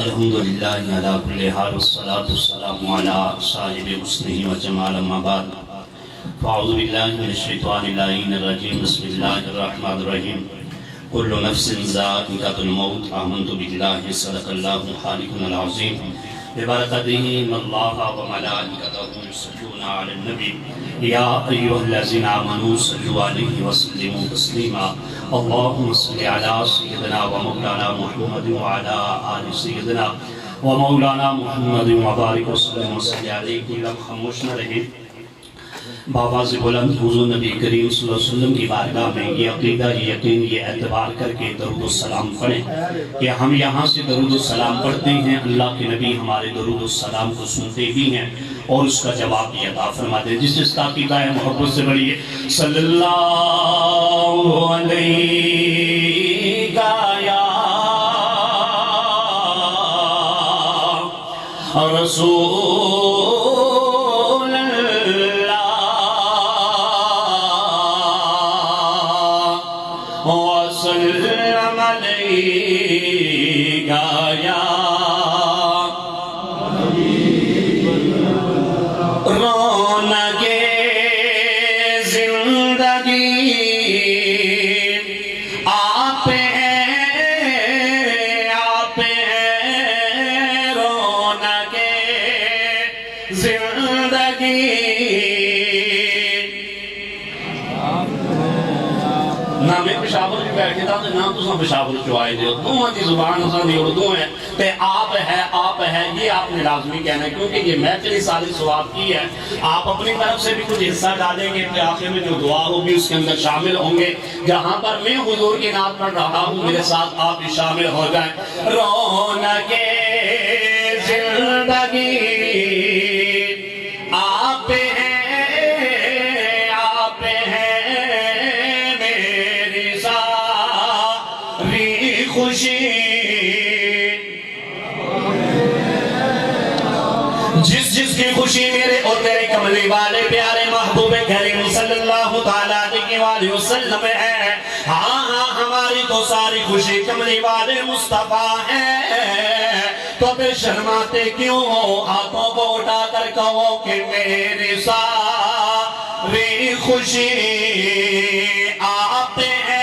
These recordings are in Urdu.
الحمدللہ علی کل حال والصلاة والسلام علی صاحب حسنہ وجمال اما بعد فاعوذ باللہ من الشیطان اللعین الرجیم بسم اللہ الرحمن الرحیم کل نفس ذائقۃ الموت آمنت باللہ صدق اللہ الخالق العظیم ببرکتہ ان اللہ وملائکتہ یصلون علی النبی یا ایھا الذین آمنوا صلوا علیہ وسلموا تسلیما اللہم صل علی سیدنا و مولانا محمد وعلی آل سیدنا و مولانا محمد وبارک وسلم وصلی علیہ کوئی خاموش نہ رہے باواز بلند حضور نبی کریم صلی اللہ علیہ وسلم کی بارگاہ میں یہ عقیدہ یہ یقین یہ اعتبار کر کے درود السلام پڑھیں کہ ہم یہاں سے درود السلام پڑھتے ہیں اللہ کے نبی ہمارے درود السلام کو سنتے بھی ہیں اور اس کا جواب بھی عطا فرما دے جس کا عقیدہ ہے محبت سے بڑھیے صلی اللہ علیہ یا رسول وسلم علیکہ یا رونق زندگی آپ ہیں رونق زندگی نہ میں پشاور جو بیٹھے تھا نہ تو پشاور جو آئے دے دونوں کی زبان دی اردو ہے تے آپ ہے یہ آپ نے لازمی کہنا ہے کیونکہ یہ محفل ساری ثواب کی ہے آپ اپنی طرف سے بھی کچھ حصہ ڈالیں گے کہ آخر میں جو دعا ہوگی اس کے اندر شامل ہوں گے جہاں پر میں حضور کی نعت پڑھ رہا ہوں میرے ساتھ آپ بھی شامل ہو جائیں رونق زندگی آپ ہیں خوشی جس کی خوشی میرے اور تیرے کملی والے پیارے محبوب کریم صلی اللہ تعالیٰ علیہ وسلم ہے ہاں ہماری تو ساری خوشی کملی والے مصطفیٰ ہیں تو پھر شرماتے کیوں ہو ہاتھوں کو اٹھا کر کہو کہ میری ساری خوشی آپ ہیں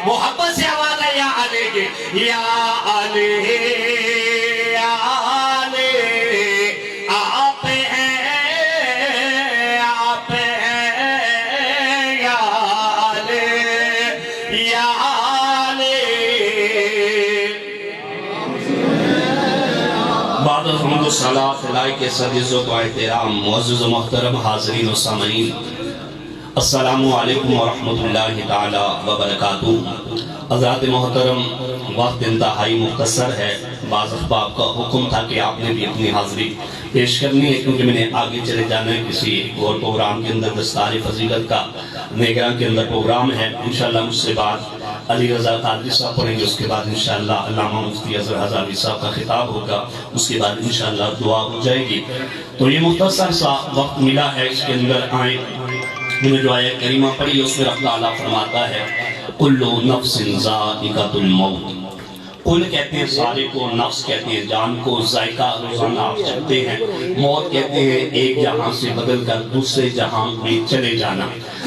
محبت سے آواز ہے یا علی یا علی یا علی آپ ہیں یا علی یا علی بعد الحمد و صلاة علیہ کے سجزوں کو احترام معزز و محترم حاضرین و سامعین السلام علیکم ورحمۃ اللہ تعالی وبرکاتہ حضرات محترم وقت انتہائی مختصر ہے بعض احباب کا حکم تھا کہ آپ نے بھی اپنی حاضری پیش کرنی ہے کیونکہ میں نے آگے چلے جانا ہے کسی ایک اور پروگرام کے اندر دستار فضیلت کا نیگران کے اندر پروگرام ہے انشاءاللہ مجھ سے بعد علی رضا قادری صاحب پڑھیں گے اس کے بعد انشاءاللہ علامہ مفتی اظہر حضاوی صاحب کا خطاب ہوگا اس کے بعد انشاءاللہ دعا ہو جائے گی تو یہ مختصر سا وقت ملا ہے اس کے اندر آئیں میں نے جو آیت کریمہ پڑھی اس میں رب تعالیٰ فرماتا ہے کل نفس ذائقۃ الموت کل کہتے ہیں سارے کو، نفس کہتے ہیں جان کو، ذائقہ روزانہ آپ چکھتے ہیں، موت کہتے ہیں ایک جہاں سے بدل کر دوسرے جہاں میں چلے جانا۔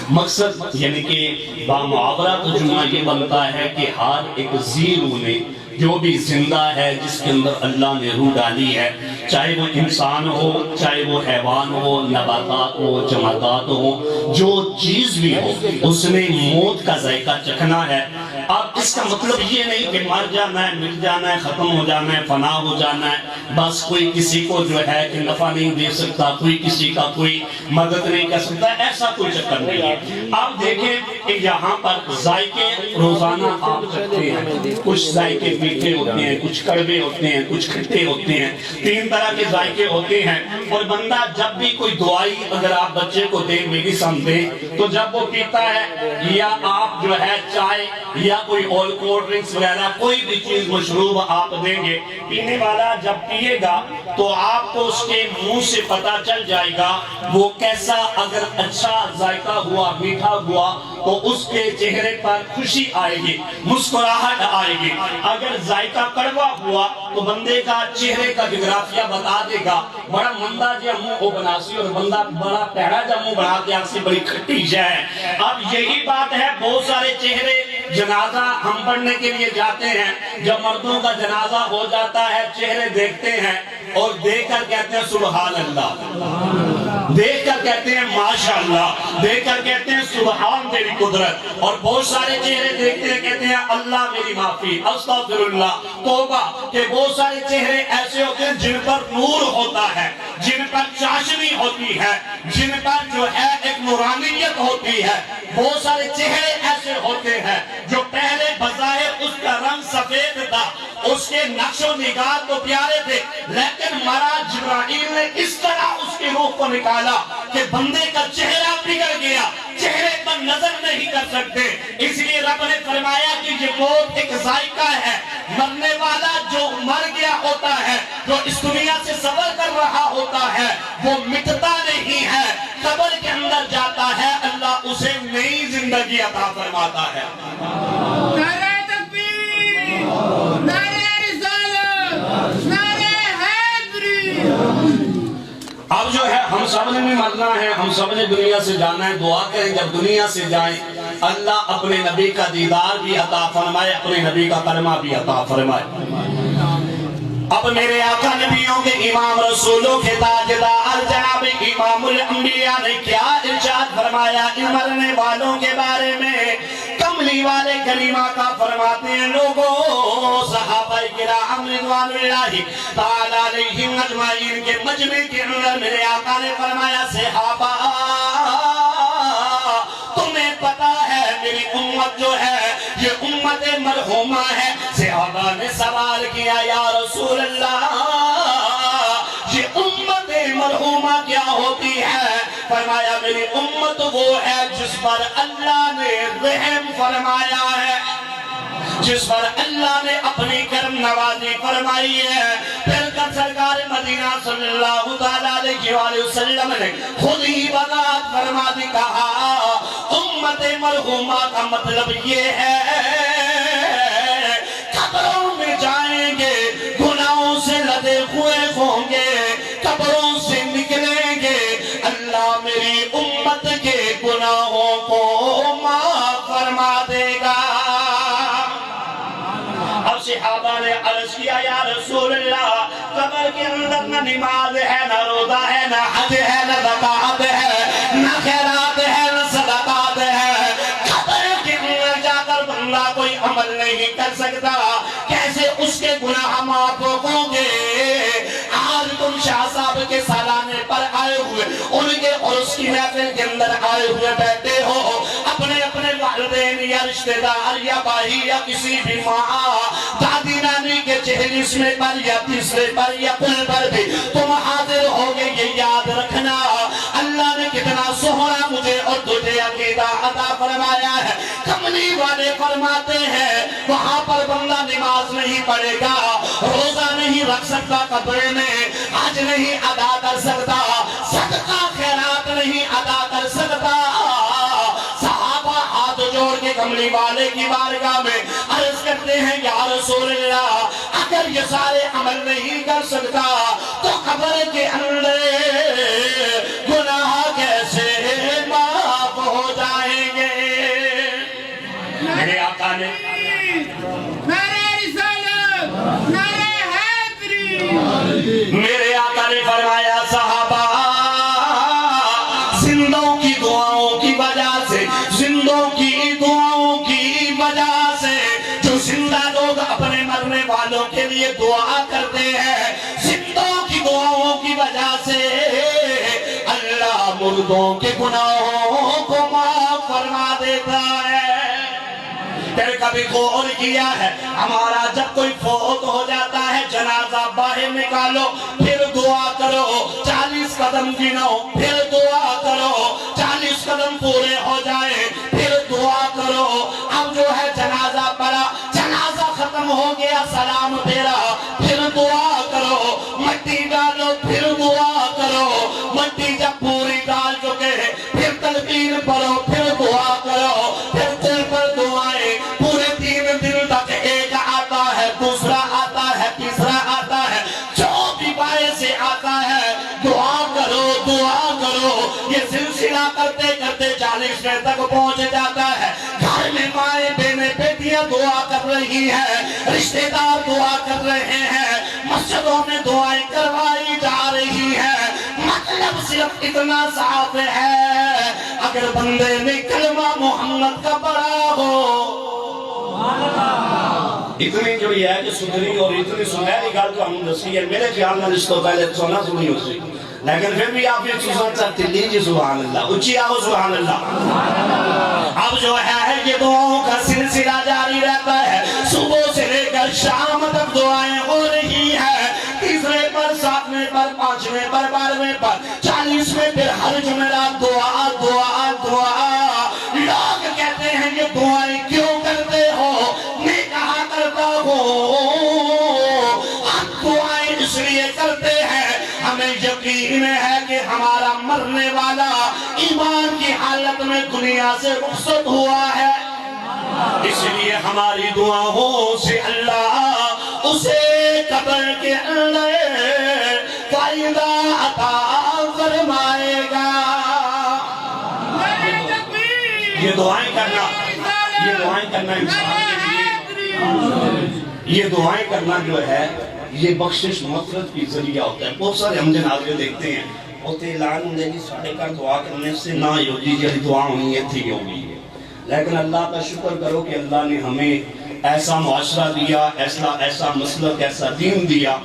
مقصد یعنی کہ بامحاورہ ترجمہ یہ بنتا ہے کہ ہر ایک ذی روح نے، جو بھی زندہ ہے جس کے اندر اللہ نے روح ڈالی ہے، چاہے وہ انسان ہو، چاہے وہ حیوان ہو، نباتات ہو، جمادات ہو، جو چیز بھی ہو، اس نے موت کا ذائقہ چکھنا ہے۔ اب اس کا مطلب یہ نہیں کہ مر جانا ہے، مٹ جانا ہے، ختم ہو جانا ہے، فنا ہو جانا ہے، بس کوئی کسی کو جو ہے کہ نفع نہیں دے سکتا، کوئی کسی کا کوئی مدد نہیں کر سکتا، ایسا کوئی چکر نہیں ہے۔ آپ دیکھیں کہ یہاں پر ذائقے روزانہ آپ چکھتے ہیں، کچھ ذائقے میٹھے ہوتے ہیں، کچھ کڑوے ہوتے ہیں، کچھ کھٹے ہوتے ہیں، 3 طرح کے ذائقے ہوتے ہیں۔ اور بندہ جب بھی کوئی دوائی اگر آپ بچے کو دیں، میڈیسن دیں، تو جب وہ پیتا ہے یا آپ جو ہے چائے یا کوئی اور کولڈ ڈرنکس وغیرہ کوئی بھی چیز مشروب آپ دیں گے، پینے والا جب پیے گا تو آپ کو اس کے منہ سے پتہ چل جائے گا وہ کیسا، اگر اچھا ذائقہ ہوا، میٹھا ہوا تو اس کے چہرے پر خوشی آئے گی، مسکراہٹ آئے گی۔ اگر ذائقہ کڑوا ہوا تو بندے کا چہرے کا جغرافیہ بتا دے گا، بڑا مندہ جا منہ ہو بناسی اور بندہ بڑا پیڑا جا منہ بنا کے آنکھ سے بڑی کھٹی جائے۔ اب یہی بات ہے، بہت سارے چہرے جنازہ ہم پڑھنے کے لیے جاتے ہیں، جب مردوں کا جنازہ ہو جاتا ہے چہرے دیکھتے ہیں اور دیکھ کر کہتے ہیں سبحان اللہ، دیکھ کر کہتے ہیں ماشاءاللہ، دیکھ کر کہتے ہیں سبحان تیری قدرت، اور بہت سارے چہرے دیکھتے ہیں کہتے ہیں اللہ میری معافی، استغفراللہ، توبہ۔ کہ بہت سارے چہرے ایسے ہوتے ہیں جن پر نور ہوتا ہے، جن پر چاشنی ہوتی ہے، جن پر جو ہے ایک نورانیت ہوتی ہے۔ بہت سارے چہرے ایسے ہوتے ہیں جو پہلے بظاہر اس کا رنگ سفید تھا، اس کے نقش و نگار تو پیارے تھے، لیکن مرا جبرائیل نے اس طرح اس کے روح کو نکالا کہ بندے کا چہرہ بگڑ گیا، چہرے پر نظر نہیں کر سکتے۔ اس لیے رب نے فرمایا کہ یہ موت ایک ذائقہ ہے، مرنے والا جو مر گیا ہوتا ہے، جو اس دنیا سے سفر کر رہا ہوتا ہے، وہ مٹتا نہیں ہے، قبر کے اندر جاتا ہے، اللہ اسے نئی زندگی عطا فرماتا ہے۔ نعرہ تکبیر، نعرہ رسالت، نعرہ حیدری۔ اب جو ہے ہم سب نے بھی مرنا ہے، ہم سب نے دنیا سے جانا ہے۔ دعا کریں جب دنیا سے جائیں اللہ اپنے نبی کا دیدار بھی عطا فرمائے، اپنے نبی کا کلمہ بھی عطا فرمائے۔ اب میرے آقا نبیوں کے امام رسولوں کے تاجدار جناب امام الانبیاء نے کیا ارشاد فرمایا ان مرنے والوں کے بارے میں؟ کملی والے کلمہ کا فرماتے ہیں لوگوں، صحابہ کرام رضوان اللہ تعالی علیہم اجمعین کے مجمع کے اندر میرے آقا نے فرمایا صحابہ تمہیں پتا ہے میری امت جو ہے یہ امت مرحومہ ہے۔ صحابہ نے سوال کیا یا رسول اللہ یہ امت مرحومہ کیا ہوتی ہے؟ فرمایا میری امت وہ ہے جس پر اللہ نے رحم فرمایا ہے، جس پر اللہ نے اپنی کرم نوازی فرمائی ہے۔ پھر کر سرکار مدینہ صلی اللہ تعالیٰ علیہ وآلہ وسلم نے خود ہی وضاحت فرما دی، کہا امت مرحومہ کا مطلب یہ ہے قبروں میں جائیں گے گناہوں سے لدے ہوئے ہوں گے، قبروں سے نکلیں گے اللہ میری امت کے گناہوں کو معاف فرما دے گا۔ اب صحابہ نے عرض کیا یا رسول اللہ قبر کے اندر نہ نماز ہے، نہ روزہ ہے، نہ حج ہے، نہ زکوٰۃ ہے، نہ خیرات ہے، نہ صدقات ہے، قبر کے اندر جا کر بندہ کوئی عمل نہیں کر سکتا، کیسے اس کے گناہ معاف ہوں گے؟ آج تم شاہ صاحب کے سالانے پر آئے ہوئے، ان کے عرس کی محفل کے اندر آئے ہوئے بیٹھے ہو، اپنے اپنے والدین یا رشتہ دار یا بھائی یا کسی بھی ماں دادی نانی کے چہلسویں پر یا تیسرے پر یا پل پر بھی تم حاضر ہوگے، یہ یاد رکھنا اللہ نے کتنا سہنا مجھے اور تجھے عقیدہ عطا فرمایا ہے۔ کملی والے فرماتے ہیں وہاں پر بندہ نماز نہیں پڑھے گا، روزہ نہیں رکھ سکتا قبر میں، حج نہیں ادا کر سکتا، صدقہ خیرات نہیں ادا کر سکتا۔ صحابہ ہاتھ جوڑ کے کملی والے کی بارگاہ میں عرض کرتے ہیں یا رسول اللہ اگر یہ سارے عمل نہیں کر سکتا تو قبر کے اندر گناہ کیسے معاف ہو جائیں گے؟ میرے آقا نے میرے آقا نے فرمایا صحابہ زندوں کی دعاؤں کی وجہ سے زندوں کی دعاؤں کی وجہ سے جو زندہ لوگ اپنے مرنے والوں کے لیے دعا کرتے ہیں زندوں کی دعاؤں کی وجہ سے اللہ مردوں کے گناہوں کو معاف فرما دیتا ہے۔ پھر کبھی غور کیا ہے ہمارا جب کوئی فوت ہو جاتا ہے جنازہ باہر نکالو پھر دعا کرو 40 قدم گنو پھر دعا کرو 40 قدم پورے ہو جائے پھر دعا کرو۔ اب جو ہے جنازہ پڑا جنازہ ختم ہو گیا سلام پھیرا پھر دعا کرو مٹی ڈالو پھر دعا کرو مٹی جب پوری ڈال چکے پھر تلقین پڑھو پھر دعا کرو پھر دل پر دعائیں پورے 3 دن تک ایک آتا ہے دوسرا آتا ہے تیسرا آتا ہے جو بھی بائے سے آتا ہے دعا کرو یہ سلسلہ کرتے کرتے 40ویں تک پہنچ جاتا ہے۔ گھر میں مائیں بہنیں بیٹیاں دعا کر رہی ہیں رشتہ دار دعا کر رہے ہیں مسجدوں میں دعائیں کروائی جا رہی ہیں۔ مطلب صرف اتنا صاف ہے اگر بندے میں کلمہ محمد کا پڑھا ہو اتنی جو یہ ہے کہ سنری اور اتنی سنہری گل تو ہم دسی ہے میرے خیال میں اس کو پہلے سونا سنی ہو سی لیکن پھر بھی آپ یہ سوچ سکتے لیجیے سبحان اللہ اچھی آؤ سبحان اللہ۔ اب جو ہے یہ دعاؤں کا سلسلہ جاری رہتا ہے صبح سے لے کر شام تک دعائیں ہو رہی ہیں 3 پر 7 پر 5 پر 12 پر 40 پھر ہر جمعرات دعا دعا دعا۔ لوگ کہتے ہیں یہ دعائیں کیوں کرتے ہو میں کہا کرتا ہوں ہم دعائیں اس لیے کرتے ہیں ہمیں یقین ہے کہ ہمارا مرنے والا ایمان کی حالت میں دنیا سے رخصت ہوا ہے اس لیے ہماری دعاؤں سے اللہ اسے قبر کے اندر فائدہ عطا فرمائے گا۔ یہ دعائیں کرنا انسان کے لیے یہ دعائیں کرنا جو ہے یہ بخشش مغفرت کی ذریعہ ہوتا ہے۔ بہت سارے ہم جنازے دیکھتے ہیں ہوتے اعلان ہوں گے ساڑھے کر دعا کرنے سے نہ ہو جی دعا ہونی ہے تھی ہوگی ہے لیکن اللہ کا شکر کرو کہ اللہ نے ہمیں ایسا معاشرہ دیا ایسا مسلک ایسا دین دیا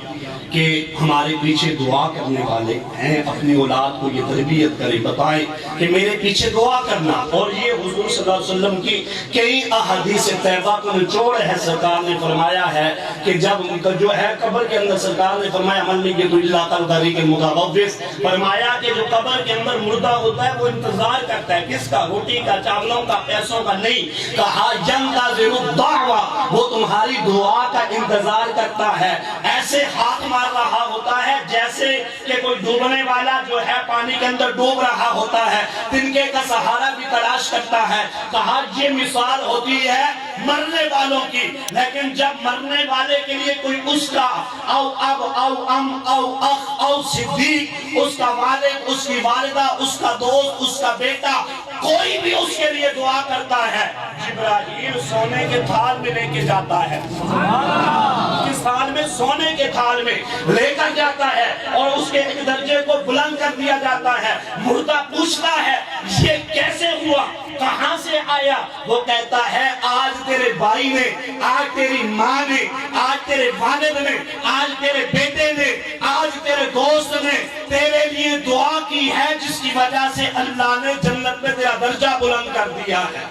کہ ہمارے پیچھے دعا کرنے والے ہیں اپنی اولاد کو یہ تربیت کریں بتائیں کہ میرے پیچھے دعا کرنا۔ اور یہ حضور صلی اللہ علیہ وسلم کی کئی احادیث طیبہ کو نچوڑ ہے سرکار نے فرمایا ہے کہ جب جو ہے قبر کے اندر سرکار نے فرمایا عمل لیے تو اللہ تعالیٰ کے متوفس فرمایا کہ جو قبر کے اندر مردہ ہوتا ہے وہ انتظار کرتا ہے کس کا روٹی کا چاولوں کا پیسوں کا نہیں کہا ینتظر الدعوہ وہ تمہاری دعا کا انتظار کرتا ہے ایسے ہاتھ مار رہا ہوتا ہے جیسے کہ کوئی ڈوبنے والا جو ہے پانی کے اندر ڈوب رہا ہوتا ہے تنکے کا سہارا بھی تلاش کرتا ہے کہا یہ مثال ہوتی ہے مرنے والوں کی لیکن جب مرنے والے کے لیے کوئی اس کا او اب او ام او اخ او صدیق اس کا والد اس کی والدہ اس کا دوست اس کا بیٹا کوئی بھی اس کے لیے دعا کرتا ہے جبرائیل سونے کے تھال میں لے کے جاتا ہے کس تھال میں سونے کے تھال میں لے کر جاتا ہے اور اس کے ایک درجے کو بلند کر دیا جاتا ہے مردہ پوچھتا ہے یہ کیسے ہوا کہاں سے آیا وہ کہتا ہے آج تیرے بھائی نے آج تیری ماں نے آج تیرے والد نے آج تیرے بیٹے نے آج تیرے دوست نے تیرے لیے دعا کی ہے جس کی وجہ سے اللہ نے جنت میں تیرا درجہ بلند کر دیا ہے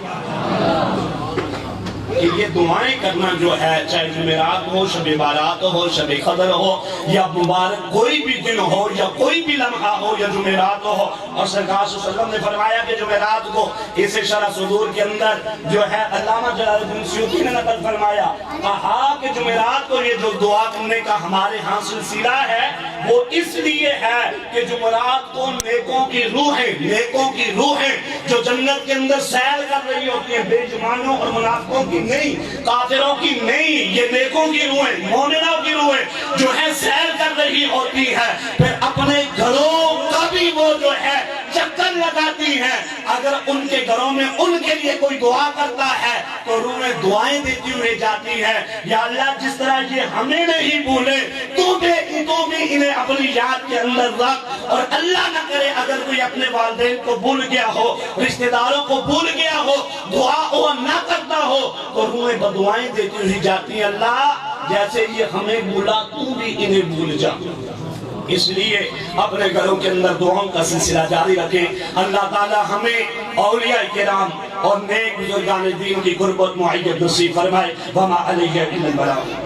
کہ یہ دعائیں کرنا جو ہے چاہے جمعرات ہو شب بارات ہو شب قدر ہو یا مبارک کوئی بھی دن ہو یا کوئی بھی لمحہ ہو یا جمعرات ہو اور سرکار صلی اللہ علیہ وسلم نے فرمایا کہ جمعرات کو اس شرح صدور کے اندر جو ہے علامہ جلال الدین سیوطی نے نقل فرمایا کہا کہ جمعرات کو یہ جو دعا کرنے کا ہمارے ہاں سلسلہ ہے وہ اس لیے ہے کہ جمعرات کو نیکوں کی روحیں جو جنت کے اندر سیر کر رہی ہوتی ہیں، بے ایمانوں اور منافقوں کی نہیں، کافروں کی نہیں، یہ نیکوں کی روحیں، مومنوں کی روحیں جو ہے سیر کر رہی ہوتی ہے، پھر اپنے گھروں کا بھی وہ جو ہے چکر لگاتی ہیں۔ اگر ان کے گھروں میں ان کے لیے کوئی دعا کرتا ہے تو روحیں دعائیں دیتی ہوئے جاتی ہے، یا اللہ جس طرح یہ ہمیں نہیں بھولے تو بھی انہیں اپنی یاد کے اندر رکھ، اور اللہ نہ کرے اگر کوئی اپنے والدین کو بھول گیا ہو، رشتہ داروں کو بھول گیا ہو، دعا وہ نہ کرتا ہو تو روحیں بدعائیں دیتی ہوئی جاتی ہیں، اللہ جیسے یہ ہمیں بھولا تو بھی انہیں بھول جا۔ اس لیے اپنے گھروں کے اندر دعاؤں کا سلسلہ جاری رکھیں۔ اللہ تعالی ہمیں اولیاء کرام اور نیک بزرگان دین کی قربت معیت نصیب فرمائے۔ وما علیہ الا البلاغ۔